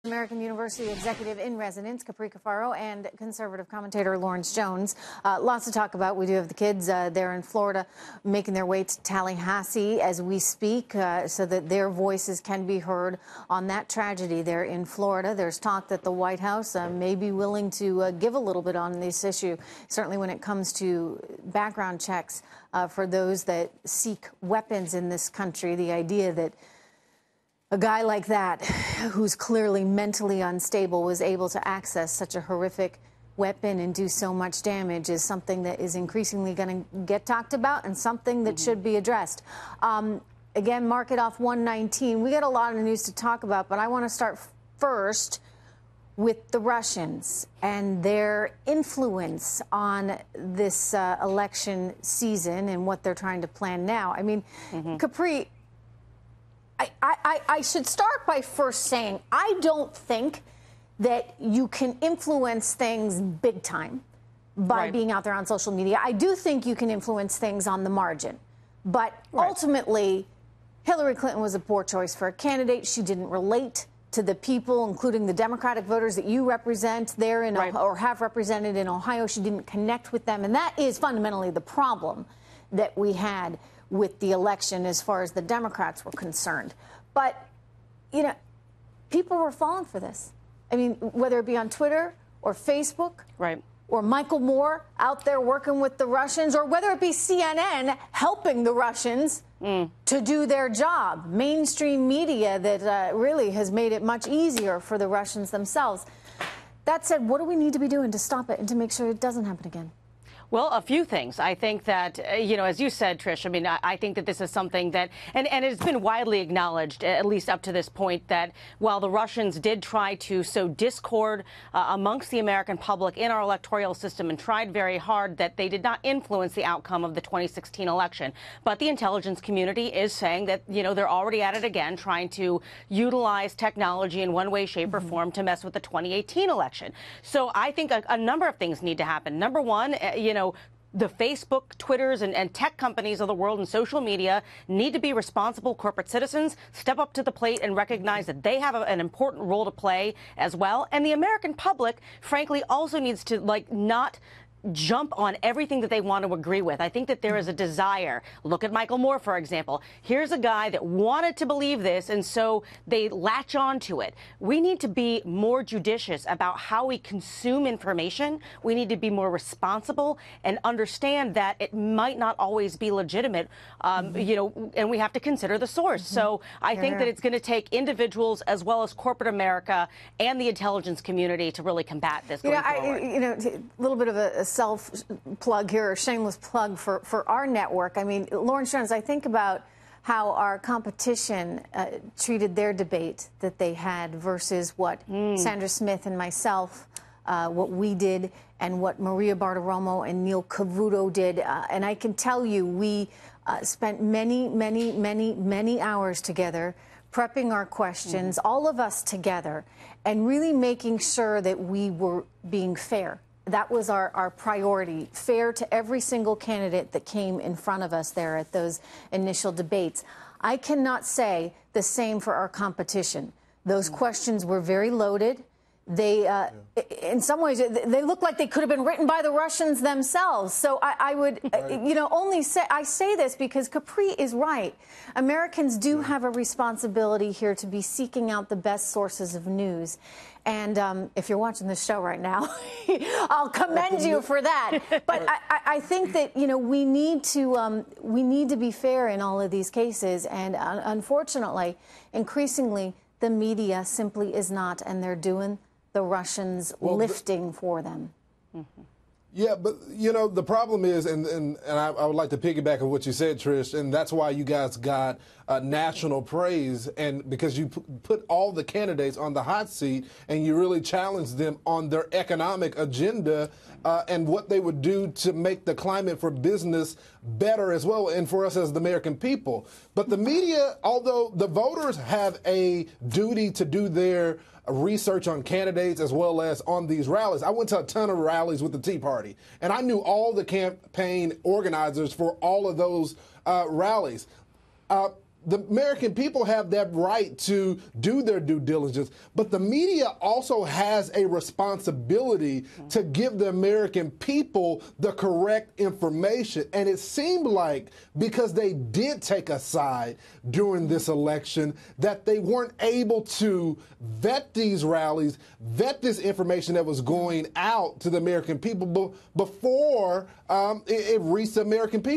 American University executive in residence, Capri Cafaro, and conservative commentator Lawrence Jones. Lots to talk about. We do have the kids there in Florida making their way to Tallahassee as we speak so that their voices can be heard on that tragedy there in Florida. There's talk that the White House may be willing to give a little bit on this issue, certainly when it comes to background checks for those that seek weapons in this country. The idea that a guy like that, who's clearly mentally unstable, was able to access such a horrific weapon and do so much damage is something that is increasingly going to get talked about and something that should be addressed. Again, market off 119. We got a lot of news to talk about, but I want to start first with the Russians and their influence on this election season and what they're trying to plan now. I mean, Capri, I should start by first saying I don't think that you can influence things big time by being out there on social media. I do think you can influence things on the margin. But ultimately, Hillary Clinton was a poor choice for a candidate. She didn't relate to the people, including the Democratic voters that you represent there in or have represented in Ohio. She didn't connect with them. And that is fundamentally the problem that we had with the election as far as the Democrats were concerned. But, you know, people were falling for this. I mean, whether it be on Twitter or Facebook or Michael Moore out there working with the Russians, or whether it be CNN helping the Russians to do their job, mainstream media that really has made it much easier for the Russians themselves. That said, what do we need to be doing to stop it and to make sure it doesn't happen again? Well, a few things. I think that, you know, as you said, Trish, I mean, I think that this is something that, and it's been widely acknowledged, at least up to this point, that while the Russians did try to sow discord amongst the American public in our electoral system and tried very hard, that they did not influence the outcome of the 2016 election. But the intelligence community is saying that, you know, they're already at it again, trying to utilize technology in one way, shape, or form to mess with the 2018 election. So I think a number of things need to happen. Number one, you know, the Facebook, Twitters, and tech companies of the world and social media need to be responsible corporate citizens, step up to the plate and recognize that they have an important role to play as well. And the American public, frankly, also needs to, like, not jump on everything that they want to agree with. I think that there is a desire. Look at Michael Moore, for example. Here's a guy that wanted to believe this, and so they latch on to it. We need to be more judicious about how we consume information. We need to be more responsible and understand that it might not always be legitimate, you know, and we have to consider the source. So I think that it's going to take individuals as well as corporate America and the intelligence community to really combat this going forward. You know, a little bit of a self-plug here, a shameless plug for our network. I mean, Lawrence Jones, I think about how our competition treated their debate that they had versus what Sandra Smith and myself, what we did, and what Maria Bartiromo and Neil Cavuto did. And I can tell you, we spent many hours together prepping our questions, all of us together, and really making sure that we were being fair. That was our priority, fair to every single candidate that came in front of us there at those initial debates. I cannot say the same for our competition. Those questions were very loaded. They, in some ways, they look like they could have been written by the Russians themselves. So I would, you know, only say, I say this because Capri is right. Americans do have a responsibility here to be seeking out the best sources of news. And if you're watching this show right now, I'll commend you for that. But I think that, you know, we need to be fair in all of these cases. And unfortunately, increasingly, the media simply is not, and they're doing the Russians lifting for them. Yeah, but, you know, the problem is, and I would like to piggyback on what you said, Trish, and that's why you guys got national praise, and because you put all the candidates on the hot seat and you really challenged them on their economic agenda and what they would do to make the climate for business better as well, and for us as the American people. But the media, although the voters have a duty to do their research on candidates as well as on these rallies. I went to a ton of rallies with the Tea Party, and I knew all the campaign organizers for all of those rallies. the American people have that right to do their due diligence, but the media also has a responsibility to give the American people the correct information. And it seemed like because they did take a side during this election, that they weren't able to vet these rallies, vet this information that was going out to the American people before it reached the American people.